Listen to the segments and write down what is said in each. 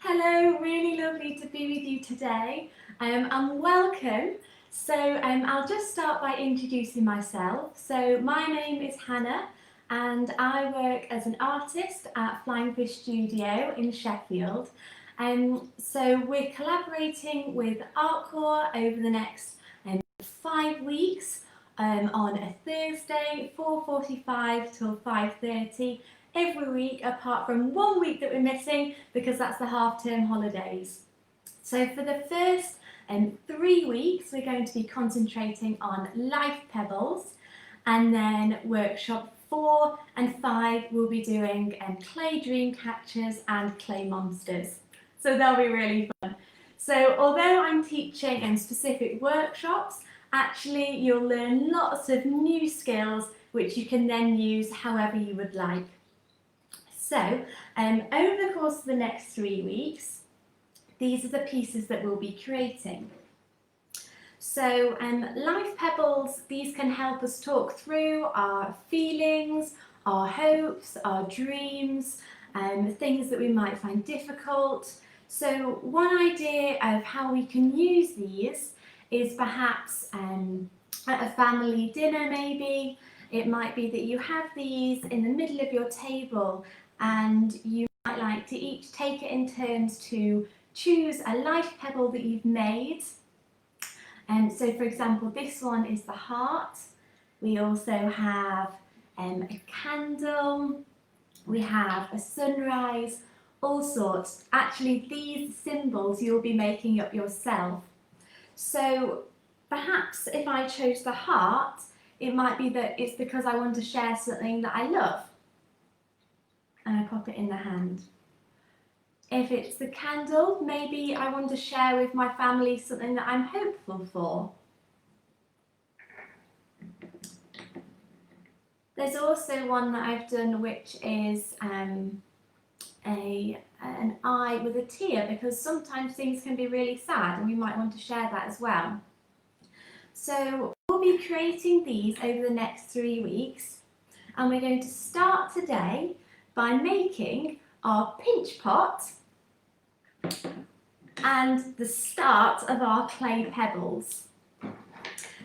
Hello, really lovely to be with you today and welcome. I'll just start by introducing myself. So my name is Hannah and I work as an artist at Flying Fish Studio in Sheffield. So we're collaborating with Artcore over the next 5 weeks on a Thursday, 4:45 till 5:30 every week, apart from 1 week that we're missing because that's the half-term holidays. So for the first 3 weeks, we're going to be concentrating on life pebbles, and then workshop 4 and 5 we'll be doing clay dream catchers and clay monsters. So they'll be really fun. So although I'm teaching specific workshops, actually you'll learn lots of new skills which you can then use however you would like. So over the course of the next 3 weeks, these are the pieces that we'll be creating. So life pebbles, these can help us talk through our feelings, our hopes, our dreams, things that we might find difficult. So one idea of how we can use these is perhaps at a family dinner maybe. It might be that you have these in the middle of your table and you might like to each take it in turns to choose a life pebble that you've made. So for example, this one is the heart. We also have a candle, we have a sunrise, all sorts. Actually, these symbols you'll be making up yourself. So perhaps if I chose the heart, it might be that it's because I want to share something that I love. And I pop it in the hand. If it's the candle, maybe I want to share with my family something that I'm hopeful for. There's also one that I've done which is an eye with a tear, because sometimes things can be really sad and we might want to share that as well. So we'll be creating these over the next 3 weeks, and we're going to start today by making our pinch pot and the start of our clay pebbles.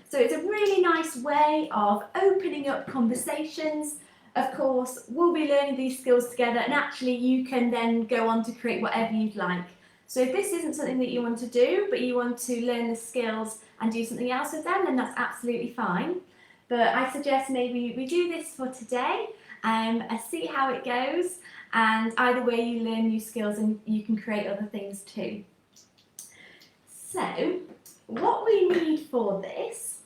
So it's a really nice way of opening up conversations. Of course, we'll be learning these skills together, and actually you can then go on to create whatever you'd like. So if this isn't something that you want to do, but you want to learn the skills and do something else with them, then that's absolutely fine. But I suggest maybe we do this for today and see how it goes, and either way you learn new skills and you can create other things too. So what we need for this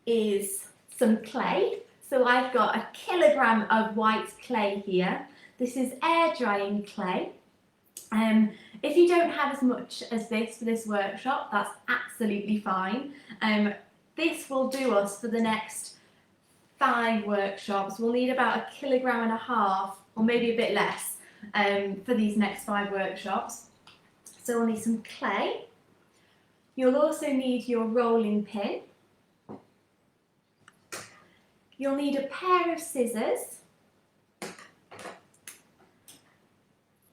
is some clay. So I've got 1 kilogram of white clay here. This is air drying clay. If you don't have as much as this for this workshop, that's absolutely fine. This will do us for the next 5 workshops. We'll need about 1.5 kilograms, or maybe a bit less, for these next 5 workshops. So we'll need some clay. You'll also need your rolling pin. You'll need a pair of scissors,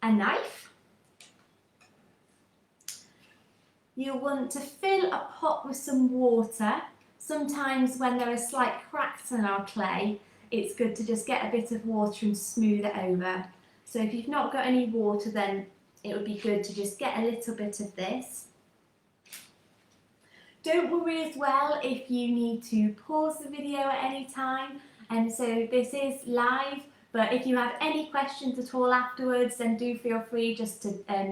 a knife. You'll want to fill a pot with some water. Sometimes when there are slight cracks in our clay, it's good to just get a bit of water and smooth it over. So if you've not got any water, then it would be good to just get a little bit of this. Don't worry as well if you need to pause the video at any time. So this is live, but if you have any questions at all afterwards, then do feel free just to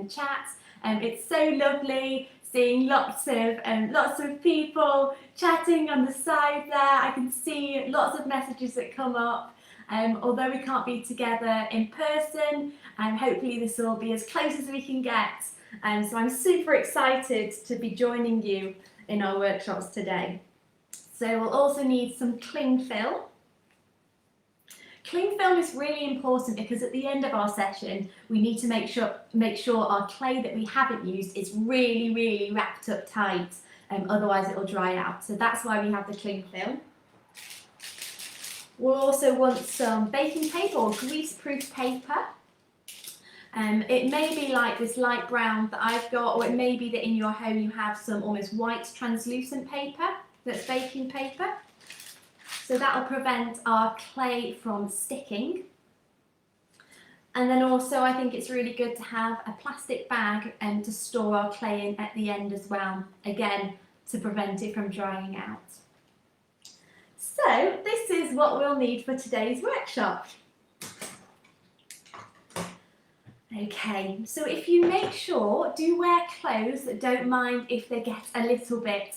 chat. It's so lovely seeing lots of people chatting on the side there. I can see lots of messages that come up. Although we can't be together in person, hopefully this will be as close as we can get. So I'm super excited to be joining you in our workshops today. So we'll also need some cling film. Cling film is really important because at the end of our session we need to make sure our clay that we haven't used is really wrapped up tight, otherwise it will dry out. So that's why we have the cling film. We'll also want some baking paper or grease-proof paper. It may be like this light brown that I've got, or it may be that in your home you have some almost white translucent paper that's baking paper. So that'll prevent our clay from sticking. And then also I think it's really good to have a plastic bag to store our clay in at the end as well, again to prevent it from drying out. So this is what we'll need for today's workshop. Okay, so if you make sure, do wear clothes that don't mind if they get a little bit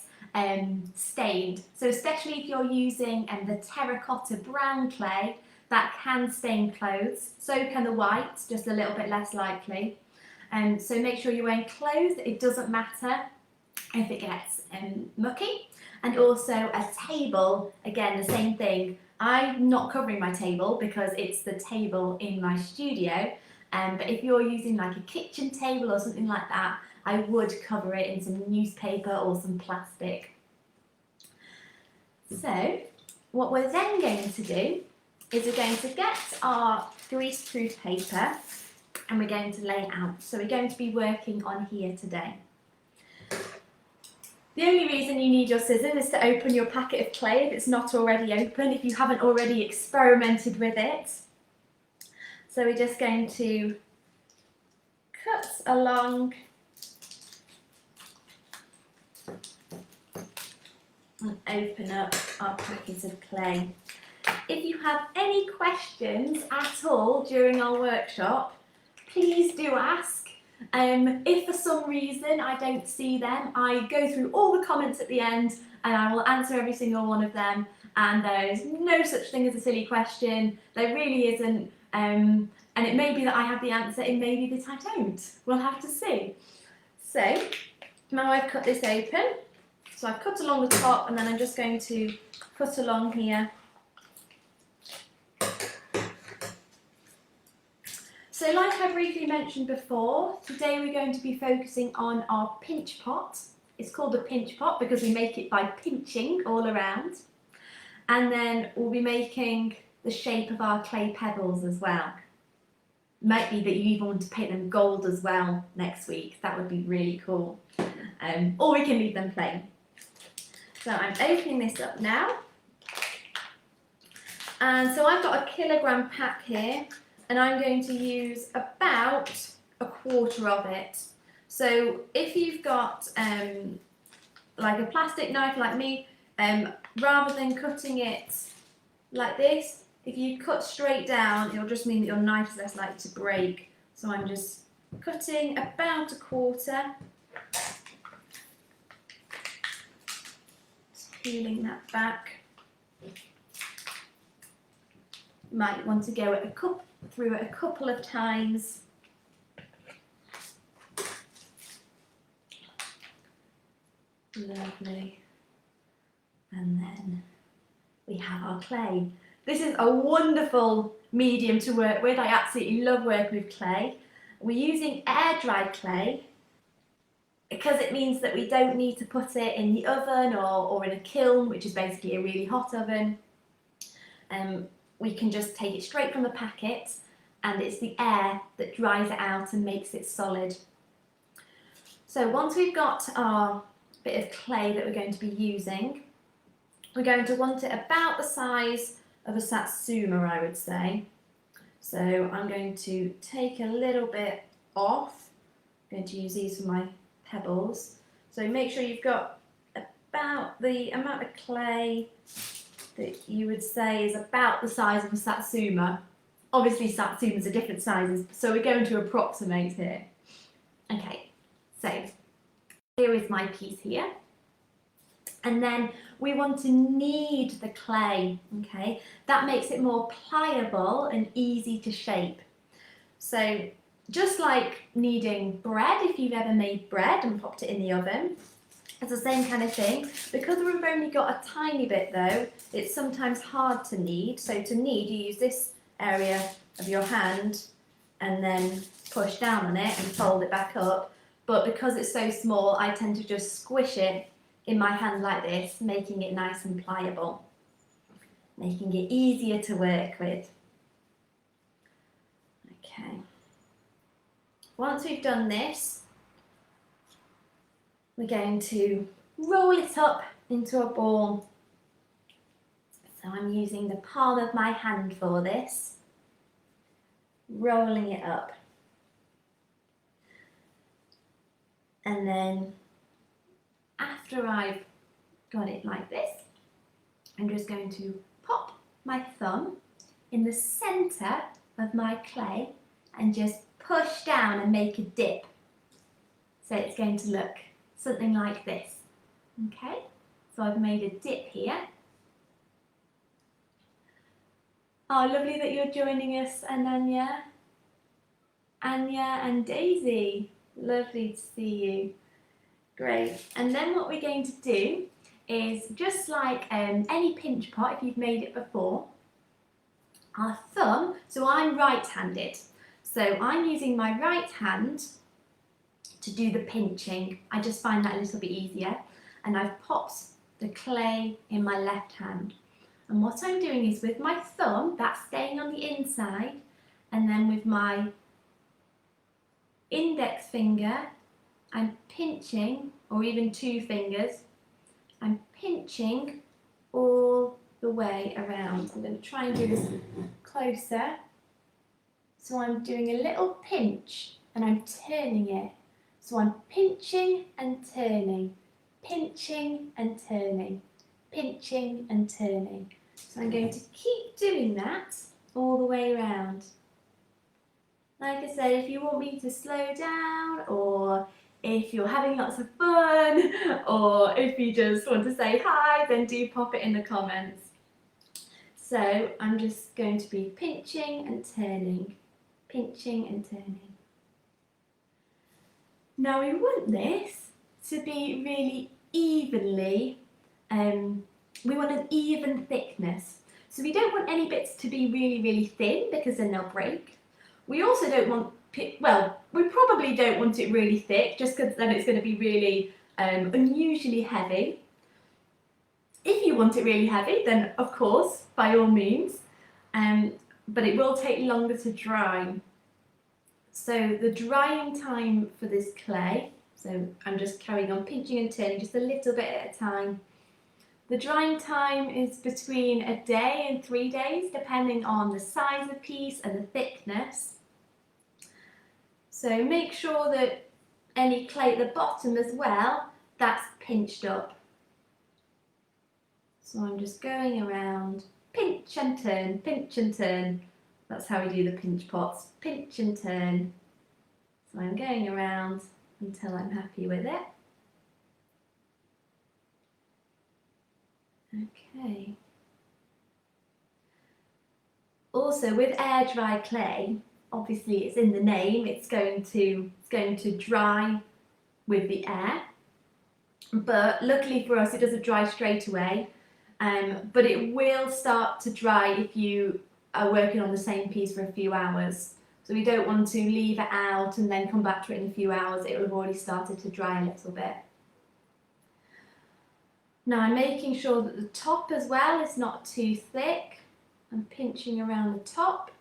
stained. So especially if you're using the terracotta brown clay, that can stain clothes. So can the whites, just a little bit less likely. So make sure you're wearing clothes. It doesn't matter if it gets mucky. And also a table, again the same thing. I'm not covering my table because it's the table in my studio. But if you're using like a kitchen table or something like that, I would cover it in some newspaper or some plastic. So what we're then going to do is we're going to get our greaseproof paper and we're going to lay it out. So we're going to be working on here today. The only reason you need your scissors is to open your packet of clay if it's not already open, if you haven't already experimented with it. So we're just going to cut along and open up our packet of clay. If you have any questions at all during our workshop, please do ask. If for some reason I don't see them, I go through all the comments at the end and I will answer every single one of them, and there is no such thing as a silly question. There really isn't. And it may be that I have the answer, it may be that I don't. We'll have to see. So now I've cut this open. So I've cut along the top and then I'm just going to cut along here. So like I briefly mentioned before, today we're going to be focusing on our pinch pot. It's called a pinch pot because we make it by pinching all around. And then we'll be making the shape of our clay pebbles as well. Might be that you even want to paint them gold as well next week. That would be really cool. Or we can leave them plain. So I'm opening this up now. And so I've got a 1 kilogram pack here, and I'm going to use about 1/4 of it. So if you've got like a plastic knife like me, rather than cutting it like this, if you cut straight down, it'll just mean that your knife is less likely to break. So I'm just cutting about 1/4. Just peeling that back. You might want to go through it a couple of times. Lovely. And then we have our clay. This is a wonderful medium to work with. I absolutely love working with clay. We're using air-dried clay because it means that we don't need to put it in the oven or in a kiln, which is basically a really hot oven. We can just take it straight from the packet, and it's the air that dries it out and makes it solid. So once we've got our bit of clay that we're going to be using, we're going to want it about the size of a satsuma, I would say. So I'm going to take a little bit off. I'm going to use these for my pebbles. So make sure you've got about the amount of clay that you would say is about the size of a satsuma. Obviously satsumas are different sizes, so we're going to approximate here. Okay, so here is my piece here. And then we want to knead the clay, okay? That makes it more pliable and easy to shape. So just like kneading bread, if you've ever made bread and popped it in the oven, it's the same kind of thing. Because we've only got a tiny bit though, it's sometimes hard to knead. So to knead, you use this area of your hand and then push down on it and fold it back up. But because it's so small, I tend to just squish it in my hand like this, making it nice and pliable, making it easier to work with. Okay. once we've done this, we're going to roll it up into a ball. So I'm using the palm of my hand for this, rolling it up. And then after I've got it like this, I'm just going to pop my thumb in the centre of my clay and just push down and make a dip. So it's going to look something like this. Okay, so I've made a dip here. Oh, lovely that you're joining us, Ananya. Anya and Daisy, lovely to see you. Great. And then what we're going to do is, just like any pinch pot, if you've made it before, our thumb, so I'm right-handed, so I'm using my right hand to do the pinching. I just find that a little bit easier, and I've popped the clay in my left hand. And what I'm doing is, with my thumb, that's staying on the inside, and then with my index finger, I'm pinching, or even two fingers, I'm pinching all the way around. I'm going to try and do this closer. So I'm doing a little pinch and I'm turning it. So I'm pinching and turning, pinching and turning, pinching and turning. So I'm going to keep doing that all the way around. Like I said, if you want me to slow down, or if you're having lots of fun, or if you just want to say hi, then do pop it in the comments. So I'm just going to be pinching and turning, pinching and turning. Now we want this to be really evenly, we want an even thickness. So we don't want any bits to be really, really thin, because then they'll break. We also don't want, well, we probably don't want it really thick, just because then it's going to be really unusually heavy. If you want it really heavy, then of course, by all means, but it will take longer to dry. So the drying time for this clay, so I'm just carrying on pinching and turning just a little bit at a time. The drying time is between a day and 3 days, depending on the size of the piece and the thickness. So make sure that any clay at the bottom as well, that's pinched up. So I'm just going around, pinch and turn, pinch and turn. That's how we do the pinch pots, pinch and turn. So I'm going around until I'm happy with it. Okay. Also, with air dry clay, obviously it's in the name, it's going to dry with the air. But luckily for us, it doesn't dry straight away. But it will start to dry if you are working on the same piece for a few hours. So we don't want to leave it out and then come back to it in a few hours. It will have already started to dry a little bit. Now I'm making sure that the top as well is not too thick. I'm pinching around the top.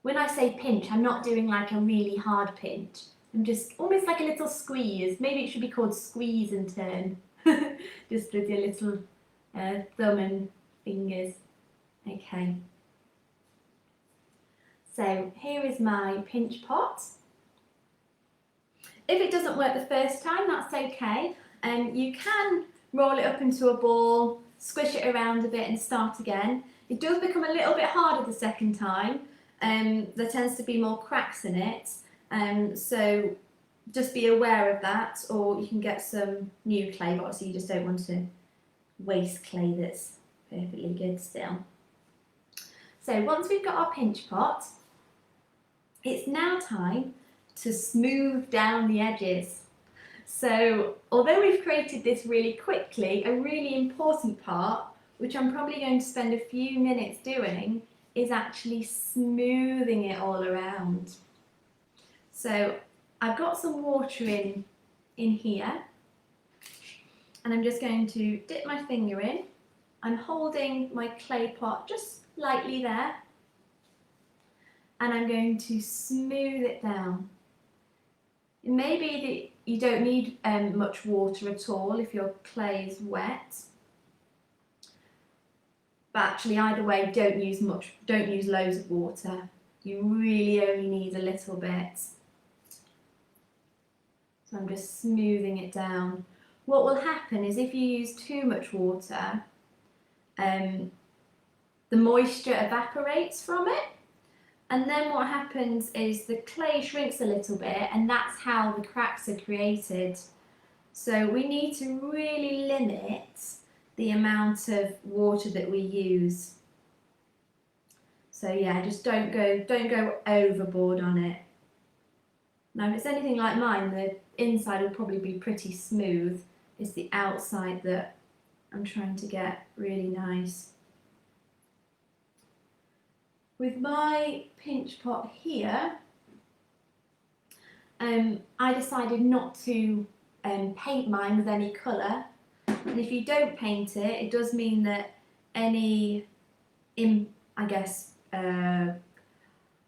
When I say pinch, I'm not doing like a really hard pinch. I'm just almost like a little squeeze. Maybe it should be called squeeze and turn. Just with your little thumb and fingers. Okay. So here is my pinch pot. If it doesn't work the first time, that's okay. You can roll it up into a ball, squish it around a bit and start again. It does become a little bit harder the second time. There tends to be more cracks in it. So just be aware of that, or you can get some new clay, but obviously you just don't want to waste clay that's perfectly good still. So once we've got our pinch pot, it's now time to smooth down the edges. So although we've created this really quickly, a really important part, which I'm probably going to spend a few minutes doing, is actually smoothing it all around. So I've got some water in here, and I'm just going to dip my finger in. I'm holding my clay pot just lightly there, and I'm going to smooth it down. It may be that you don't need much water at all if your clay is wet. But actually, either way, don't use loads of water. You really only need a little bit. So I'm just smoothing it down. What will happen is if you use too much water, the moisture evaporates from it. And then what happens is the clay shrinks a little bit, and that's how the cracks are created. So we need to really limit the amount of water that we use. So yeah, just don't go overboard on it. Now if it's anything like mine, the inside will probably be pretty smooth. It's the outside that I'm trying to get really nice. With my pinch pot here, I decided not to paint mine with any colour. And if you don't paint it, it does mean that any, I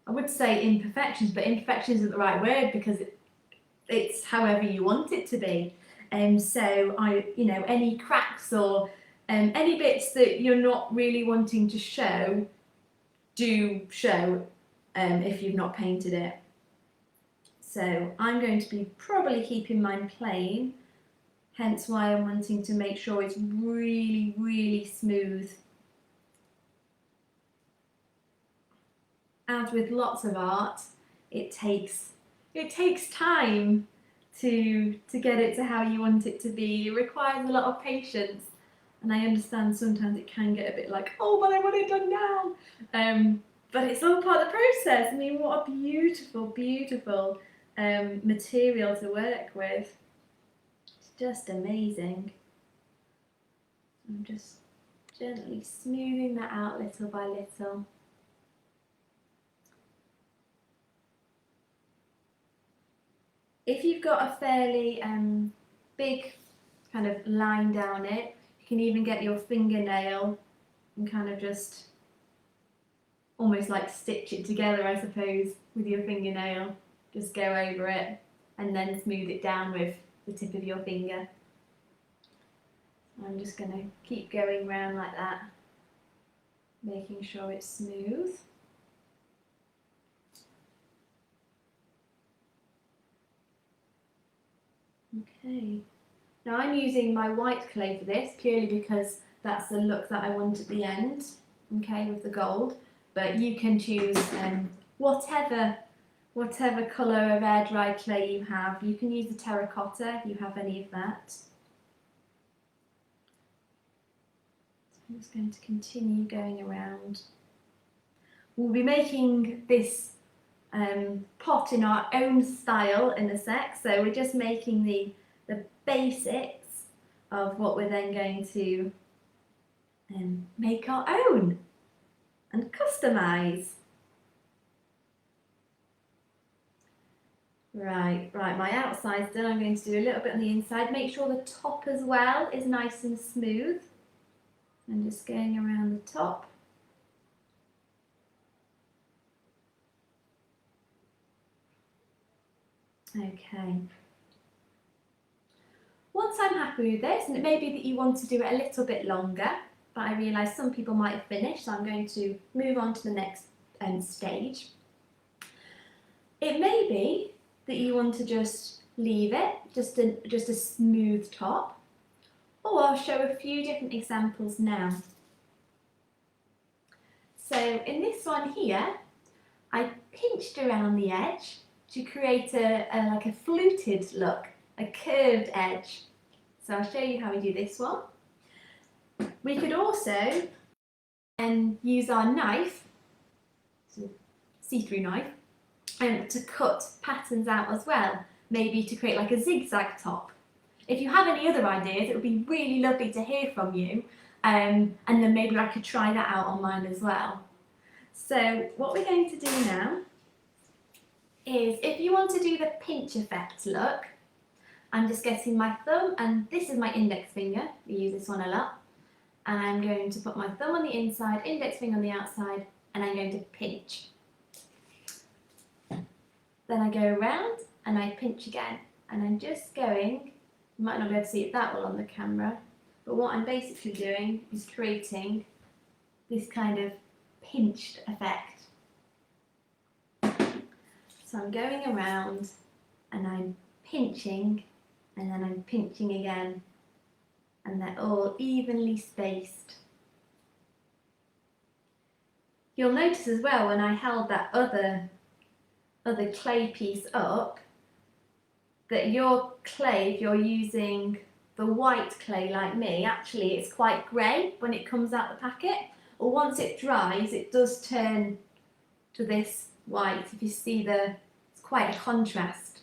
would say imperfections, but imperfection isn't the right word because it's however you want it to be. So any cracks or any bits that you're not really wanting to show, do show if you've not painted it. So I'm going to be probably keeping mine plain, hence why I'm wanting to make sure it's really, really smooth. As with lots of art, it takes time to get it to how you want it to be. It requires a lot of patience, and I understand sometimes it can get a bit like, oh, but I want it done now. But it's all part of the process. I mean, what a beautiful, beautiful material to work with. It's just amazing. I'm just gently smoothing that out little by little. If you've got a fairly big kind of line down it, you can even get your fingernail and kind of just almost like stitch it together, I suppose, with your fingernail. Just go over it and then smooth it down with the tip of your finger. I'm just going to keep going round like that, making sure it's smooth. Okay, now I'm using my white clay for this purely because that's the look that I want at the end, okay, with the gold. But you can choose whatever colour of air dried clay you have. You can use the terracotta if you have any of that. So I'm just going to continue going around. We'll be making this pot in our own style in a sec, so we're just making the basics of what we're then going to make our own and customise. Right, my outside's done. I'm going to do a little bit on the inside. Make sure the top as well is nice and smooth. I'm just going around the top. Okay. Once I'm happy with this, and it may be that you want to do it a little bit longer, but I realise some people might have finished, so I'm going to move on to the next stage. It may be that you want to just leave it, just a smooth top, or I'll show a few different examples now. So in this one here, I pinched around the edge to create like a fluted look, a curved edge. So I'll show you how we do this one. We could also use our knife, see-through knife, to cut patterns out as well, maybe to create like a zigzag top. If you have any other ideas, it would be really lovely to hear from you, and then maybe I could try that out on mine as well. So what we're going to do now is, if you want to do the pinch effect look, I'm just getting my thumb, and this is my index finger, we use this one a lot, and I'm going to put my thumb on the inside, index finger on the outside, and I'm going to pinch. Then I go around and I pinch again. And I'm just going, you might not be able to see it that well on the camera, but what I'm basically doing is creating this kind of pinched effect. So I'm going around and I'm pinching, and then I'm pinching again, and they're all evenly spaced. You'll notice as well when I held that other clay piece up that your clay, if you're using the white clay like me, actually it's quite grey when it comes out the packet, or once it dries it does turn to this white. If you see it's quite a contrast.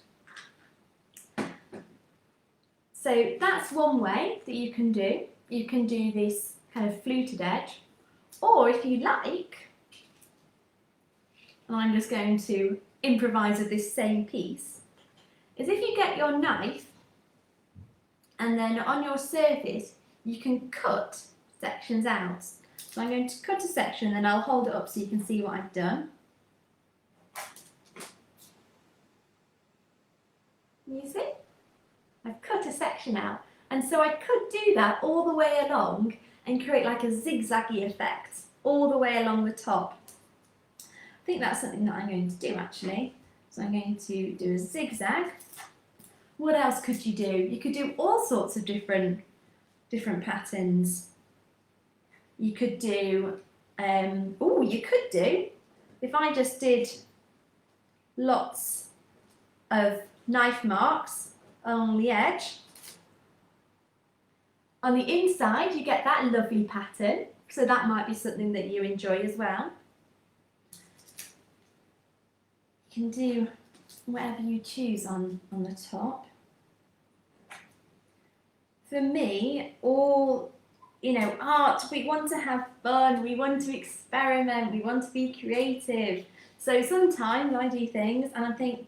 So that's one way that you can do. You can do this kind of fluted edge, or if you like, and I'm just going to improvise with this same piece, is if you get your knife and then on your surface you can cut sections out. So I'm going to cut a section and then I'll hold it up so you can see what I've done. You see? I've cut a section out, and so I could do that all the way along and create like a zigzaggy effect all the way along the top. I think that's something that I'm going to do actually. So I'm going to do a zigzag. What else could you do? You could do all sorts of different patterns. You could do, if I just did lots of knife marks along the edge. On the inside you get that lovely pattern, so that might be something that you enjoy as well. You can do whatever you choose on the top. For me, art, we want to have fun, we want to experiment, we want to be creative. So sometimes I do things and I think,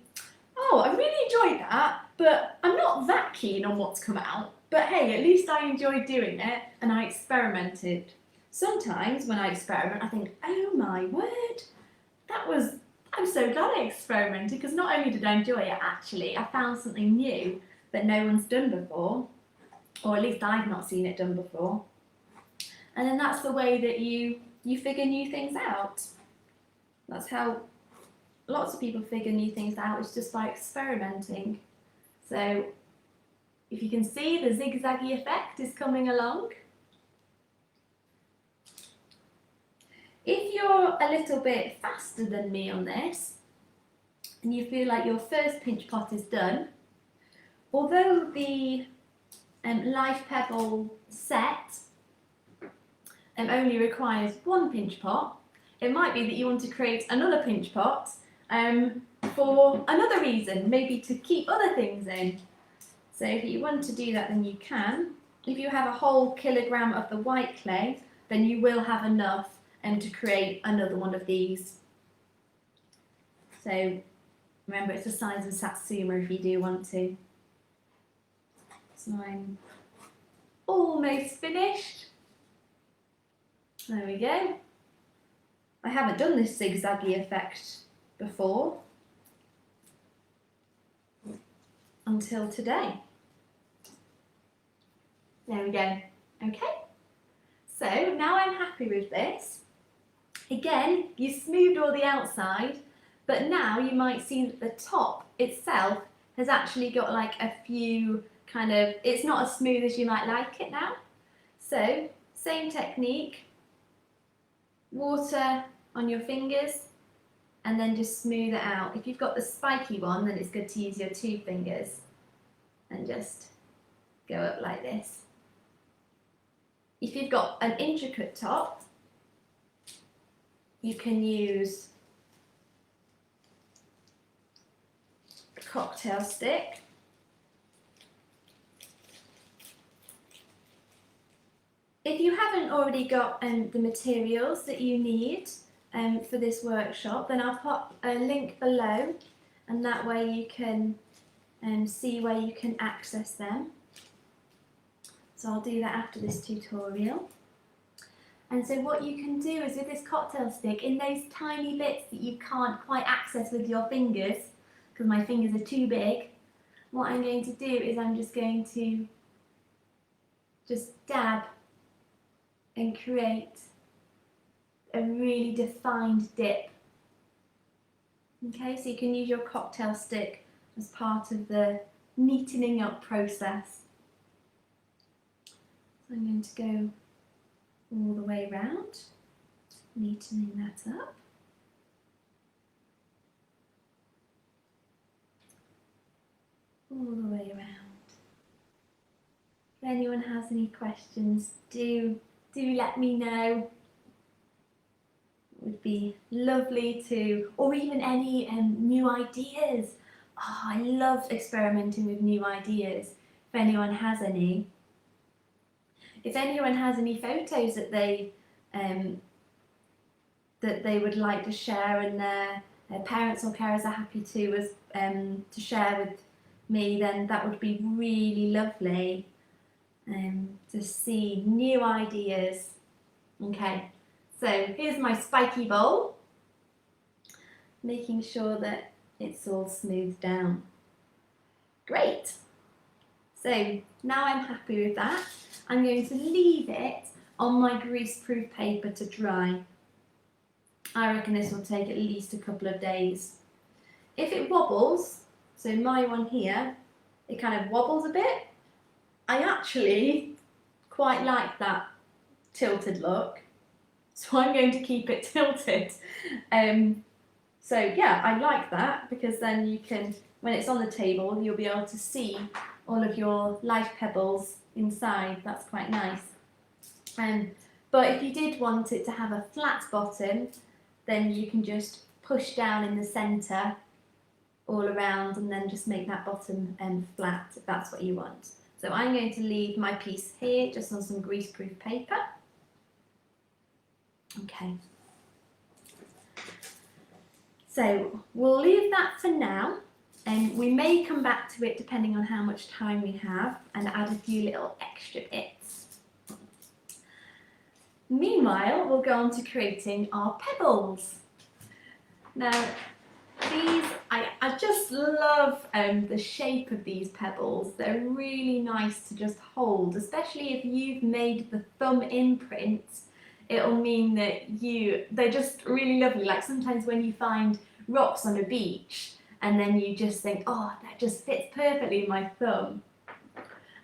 oh, I really enjoyed that, but I'm not that keen on what's come out. But hey, at least I enjoyed doing it and I experimented. Sometimes when I experiment, I think, oh my word, I'm so glad I experimented, because not only did I enjoy it, actually, I found something new that no one's done before, or at least I've not seen it done before. And then that's the way that you figure new things out. That's how lots of people figure new things out, is just by experimenting. So if you can see, the zigzaggy effect is coming along. If you're a little bit faster than me on this, and you feel like your first pinch pot is done, although the Life Pebble set only requires one pinch pot, it might be that you want to create another pinch pot for another reason, maybe to keep other things in. So if you want to do that, then you can. If you have a whole kilogram of the white clay, then you will have enough to create another one of these. So remember, it's the size of Satsuma if you do want to. So I'm almost finished. There we go. I haven't done this zigzaggy effect before until today. There we go. Okay. So now I'm happy with this. Again, you smoothed all the outside, but now you might see that the top itself has actually got like a few it's not as smooth as you might like it now. So, same technique, water on your fingers, and then just smooth it out. If you've got the spiky one, then it's good to use your 2 fingers and just go up like this. If you've got an intricate top, you can use a cocktail stick. If you haven't already got the materials that you need for this workshop, then I'll pop a link below, and that way you can see where you can access them. So I'll do that after this tutorial. And so what you can do is, with this cocktail stick, in those tiny bits that you can't quite access with your fingers, because my fingers are too big, what I'm going to do is I'm just going to just dab and create a really defined dip. Okay, so you can use your cocktail stick as part of the neatening up process. So I'm going to go all the way around, neatening that up. All the way around. If anyone has any questions, do let me know. It would be lovely to, or even any new ideas. Oh, I love experimenting with new ideas. If anyone has any. If anyone has any photos that they would like to share and their parents or carers are happy to share with me, then that would be really lovely to see new ideas. Okay, so here's my spiky bowl, making sure that it's all smoothed down. Great. So now I'm happy with that. I'm going to leave it on my greaseproof paper to dry. I reckon this will take at least a couple of days. If it wobbles, so my one here, it kind of wobbles a bit, I actually quite like that tilted look. So I'm going to keep it tilted. So yeah, I like that because then you can, when it's on the table, you'll be able to see all of your life pebbles inside. That's quite nice. But if you did want it to have a flat bottom, then you can just push down in the centre all around and then just make that bottom flat if that's what you want. So I'm going to leave my piece here just on some greaseproof paper. Okay. So we'll leave that for now, and we may come back to it depending on how much time we have and add a few little extra bits. Meanwhile, we'll go on to creating our pebbles. Now, these, I just love the shape of these pebbles. They're really nice to just hold, especially if you've made the thumb imprint. It'll mean that they're just really lovely. Like sometimes when you find rocks on a beach and then you just think, oh, that just fits perfectly in my thumb.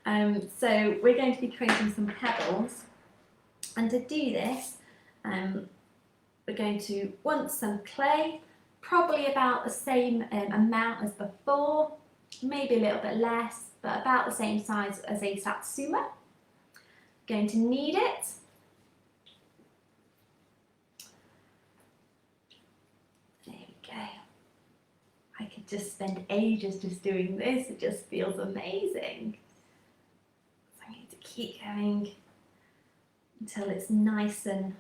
So we're going to be creating some pebbles. And to do this, we're going to want some clay, probably about the same amount as before, maybe a little bit less, but about the same size as a satsuma. Going to knead it. There we go. I could just spend ages just doing this, it just feels amazing. So I'm going to keep going until it's nice and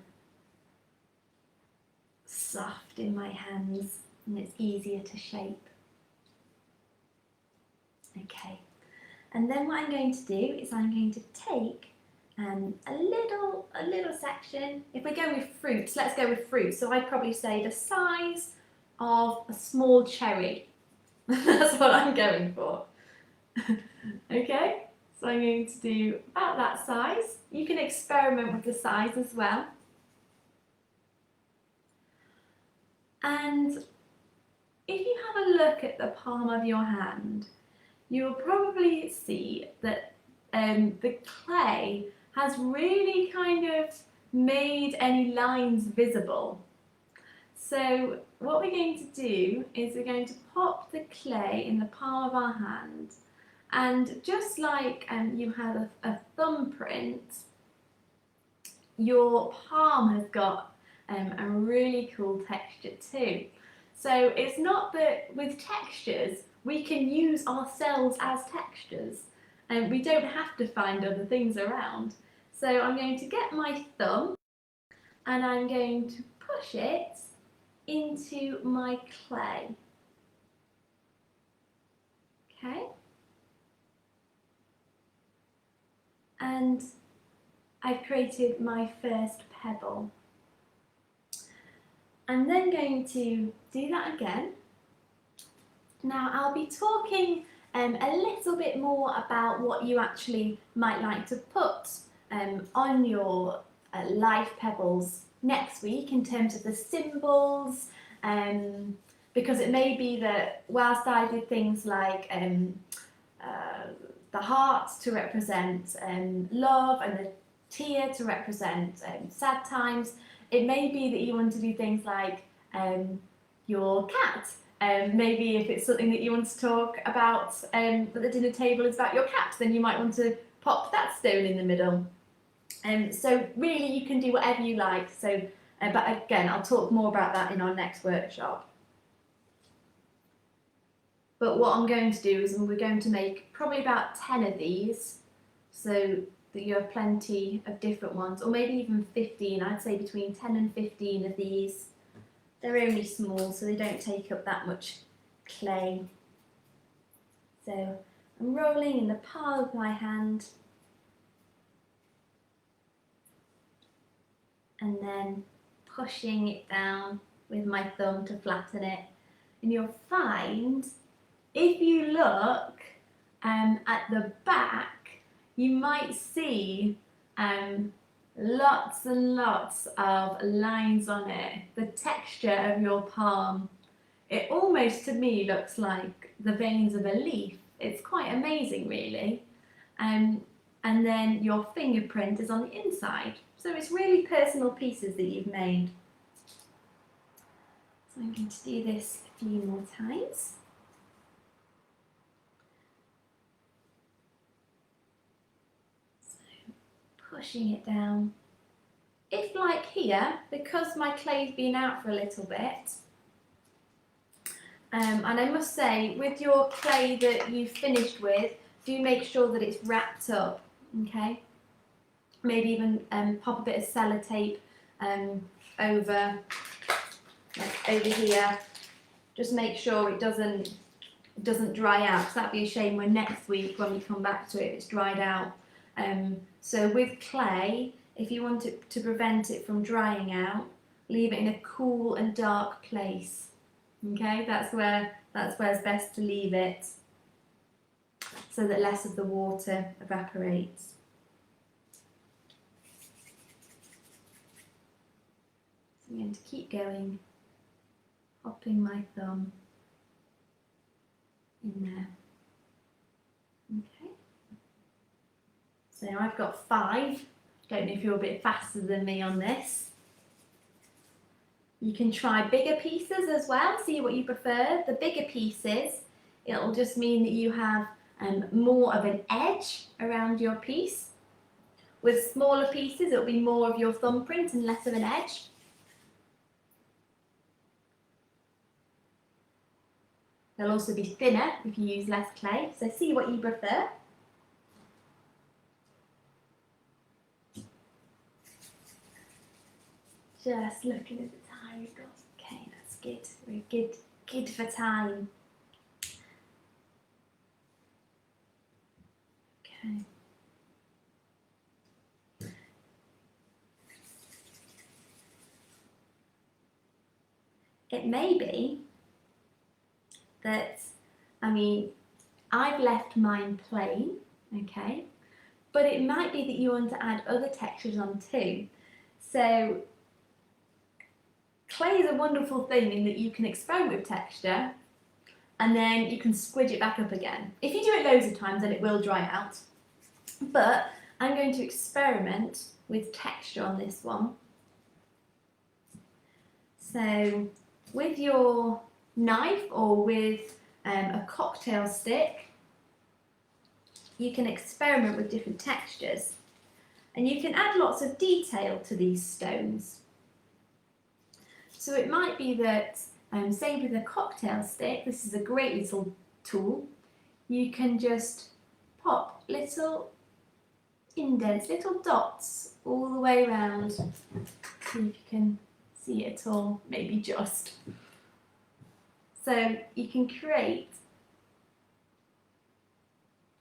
soft in my hands and it's easier to shape. Okay, and then what I'm going to do is I'm going to take a little section. If we're going with fruits, let's go with fruit. So I'd probably say the size of a small cherry. That's what I'm going for. Okay, so I'm going to do about that size. You can experiment with the size as well. And if you have a look at the palm of your hand, you'll probably see that the clay has really kind of made any lines visible. So what we're going to do is we're going to pop the clay in the palm of our hand, and just like you have a thumbprint, your palm has got a really cool texture too. So it's not that with textures we can use ourselves as textures, and we don't have to find other things around. So I'm going to get my thumb and I'm going to push it into my clay. Okay? And I've created my first pebble. I'm then going to do that again. Now I'll be talking a little bit more about what you actually might like to put on your life pebbles next week in terms of the symbols, because it may be that whilst I did things like the heart to represent love and the tear to represent sad times, it may be that you want to do things like your cat. Maybe if it's something that you want to talk about at the dinner table is about your cat, then you might want to pop that stone in the middle. So really you can do whatever you like. So, but again, I'll talk more about that in our next workshop. But what I'm going to do is we're going to make probably about 10 of these, so that you have plenty of different ones, or maybe even 15. I'd say between 10 and 15 of these. They're only small, so they don't take up that much clay. So I'm rolling in the palm of my hand and then pushing it down with my thumb to flatten it. And you'll find, if you look at the back, you might see lots and lots of lines on it. The texture of your palm, it almost to me looks like the veins of a leaf. It's quite amazing really. And then your fingerprint is on the inside. So it's really personal pieces that you've made. So I'm going to do this a few more times. So pushing it down. If like here, because my clay's been out for a little bit, and I must say, with your clay that you've finished with, do make sure that it's wrapped up, okay? Maybe even pop a bit of sellotape over here. Just make sure it doesn't dry out, because that'd be a shame when next week when we come back to it, it's dried out. So with clay, if you want it to prevent it from drying out, leave it in a cool and dark place. Okay, that's where it's best to leave it, so that less of the water evaporates. So I'm going to keep going, popping my thumb in there. Okay. So I've got 5. Don't know if you're a bit faster than me on this. You can try bigger pieces as well, see what you prefer. The bigger pieces, it'll just mean that you have more of an edge around your piece. With smaller pieces, it'll be more of your thumbprint and less of an edge. They'll also be thinner if you use less clay, so see what you prefer. Just looking at the time we've got. Okay, that's good. We're good for time. Okay. It may be that, I mean, I've left mine plain, okay, but it might be that you want to add other textures on too. So clay is a wonderful thing in that you can experiment with texture and then you can squidge it back up again. If you do it loads of times, then it will dry out. But I'm going to experiment with texture on this one. So with your knife or with a cocktail stick, you can experiment with different textures and you can add lots of detail to these stones. So it might be that, say with a cocktail stick, this is a great little tool, you can just pop little indents, little dots all the way around. See if you can see it at all, maybe just. So you can create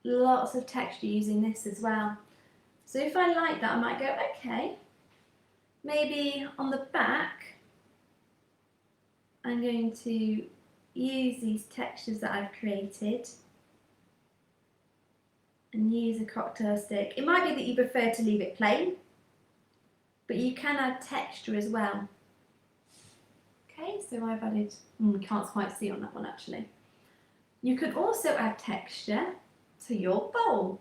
lots of texture using this as well. So if I like that, I might go, okay, maybe on the back, I'm going to use these textures that I've created and use a cocktail stick. It might be that you prefer to leave it plain, but you can add texture as well. Okay, so I've added, can't quite see on that one actually. You can also add texture to your bowl.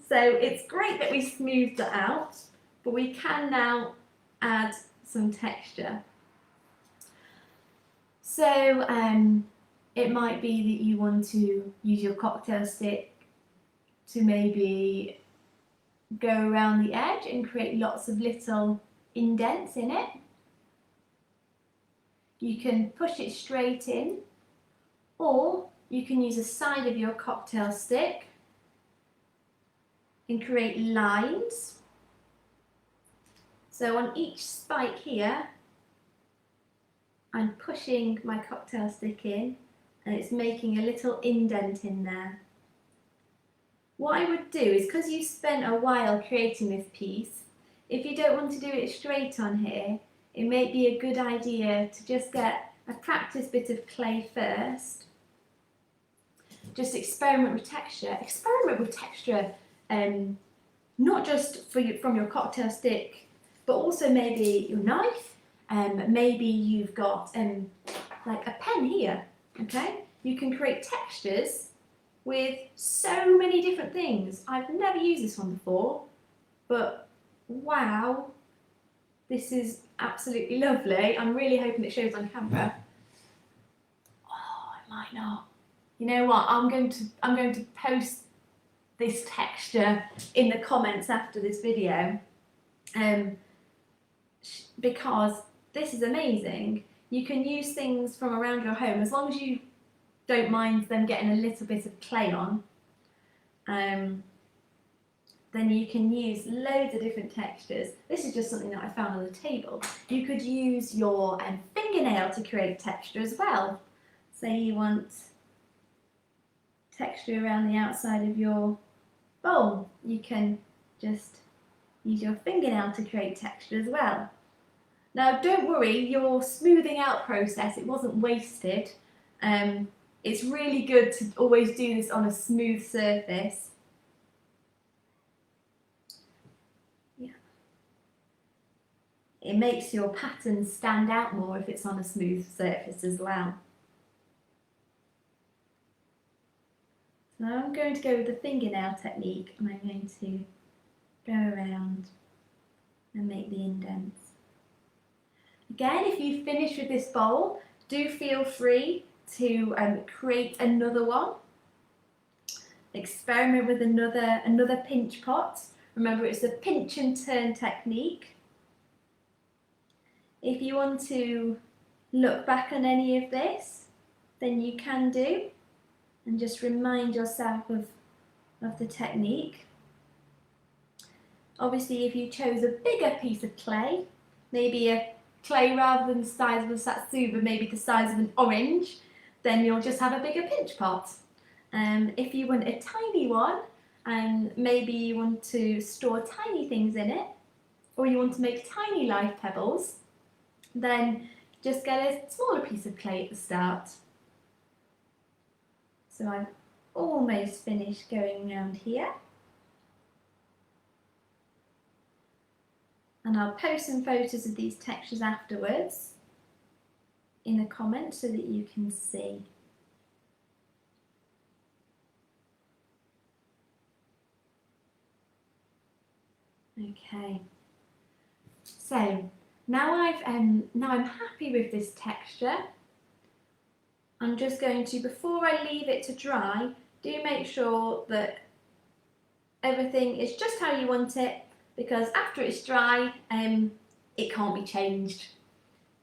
So it's great that we smoothed it out, but we can now add some texture. So it might be that you want to use your cocktail stick to maybe go around the edge and create lots of little indents in it. You can push it straight in, or you can use the side of your cocktail stick and create lines. So on each spike here, I'm pushing my cocktail stick in and it's making a little indent in there. What I would do is, because you spent a while creating this piece, if you don't want to do it straight on here, it may be a good idea to just get a practice bit of clay first. Just experiment with texture. Experiment with texture, not just from your cocktail stick, but also maybe your knife. Maybe you've got like a pen here. Okay, you can create textures with so many different things. I've never used this one before, but wow, this is absolutely lovely. I'm really hoping it shows on camera. Oh, it might not. You know what? I'm going to post this texture in the comments after this video, because this is amazing. You can use things from around your home as long as you don't mind them getting a little bit of clay on. Then you can use loads of different textures. This is just something that I found on the table. You could use your fingernail to create texture as well. Say you want texture around the outside of your bowl, you can just use your fingernail to create texture as well. Now don't worry, your smoothing out process, it wasn't wasted. It's really good to always do this on a smooth surface. Yeah. It makes your pattern stand out more if it's on a smooth surface as well. So I'm going to go with the fingernail technique, and I'm going to go around and make the indents. Again, if you finish with this bowl, do feel free to create another one. Experiment with another pinch pot. Remember, it's a pinch and turn technique. If you want to look back on any of this, then you can do, and just remind yourself of the technique. Obviously, if you chose a bigger piece of clay, maybe a clay rather than the size of a satsuba, maybe the size of an orange, then you'll just have a bigger pinch pot. If you want a tiny one, and maybe you want to store tiny things in it, or you want to make tiny life pebbles, then just get a smaller piece of clay at the start. So I'm almost finished going around here. And I'll post some photos of these textures afterwards in the comments so that you can see. Okay, so now I'm happy with this texture. I'm just going to, before I leave it to dry, do make sure that everything is just how you want it, because after it's dry, it can't be changed.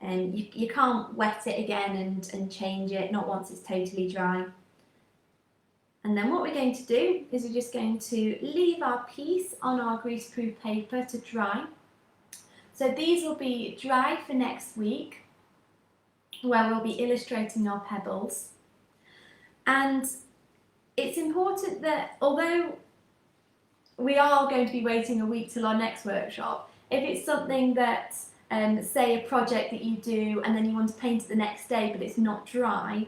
You can't wet it again and change it, not once it's totally dry. And then what we're going to do is we're just going to leave our piece on our greaseproof paper to dry. So these will be dry for next week, where we'll be illustrating our pebbles. And it's important that although we are going to be waiting a week till our next workshop, if it's something that, say a project that you do and then you want to paint it the next day but it's not dry,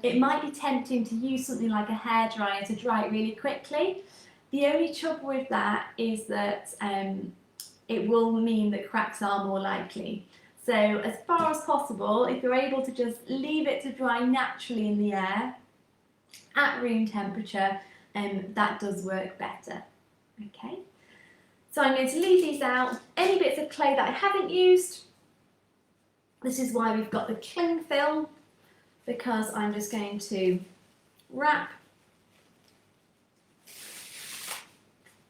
it might be tempting to use something like a hairdryer to dry it really quickly. The only trouble with that is that it will mean that cracks are more likely. So as far as possible, if you're able to just leave it to dry naturally in the air at room temperature, that does work better. Okay, so I'm going to leave these out. Any bits of clay that I haven't used, this is why we've got the cling film, because I'm just going to wrap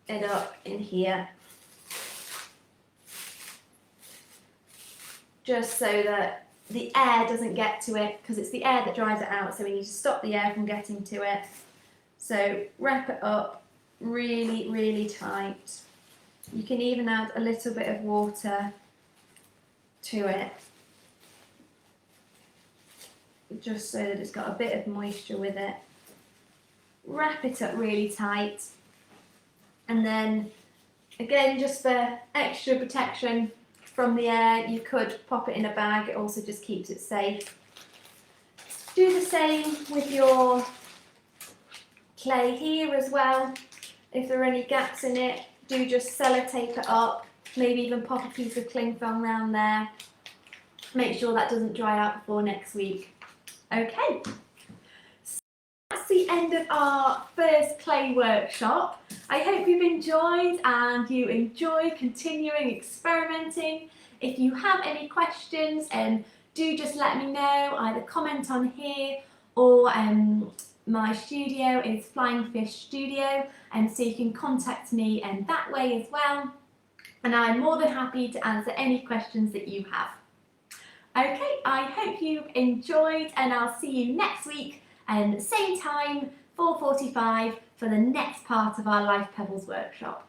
it up in here, just so that the air doesn't get to it, because it's the air that dries it out, so we need to stop the air from getting to it. So wrap it up really, really tight. You can even add a little bit of water to it, just so that it's got a bit of moisture with it. Wrap it up really tight, and then again, just for extra protection from the air, you could pop it in a bag. It also just keeps it safe. Do the same with your clay here as well. If there are any gaps in it, do just sellotape it up, maybe even pop a piece of cling film around there. Make sure that doesn't dry out before next week. Okay, so that's the end of our first clay workshop. I hope you've enjoyed and you enjoy continuing experimenting. If you have any questions, do just let me know, either comment on here or my studio is Flying Fish Studio, and so you can contact me that way as well, and I'm more than happy to answer any questions that you have. Okay, I hope you've enjoyed, and I'll see you next week, same time, 4:45, for the next part of our Life Pebbles workshop.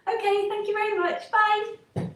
Okay, thank you very much. Bye.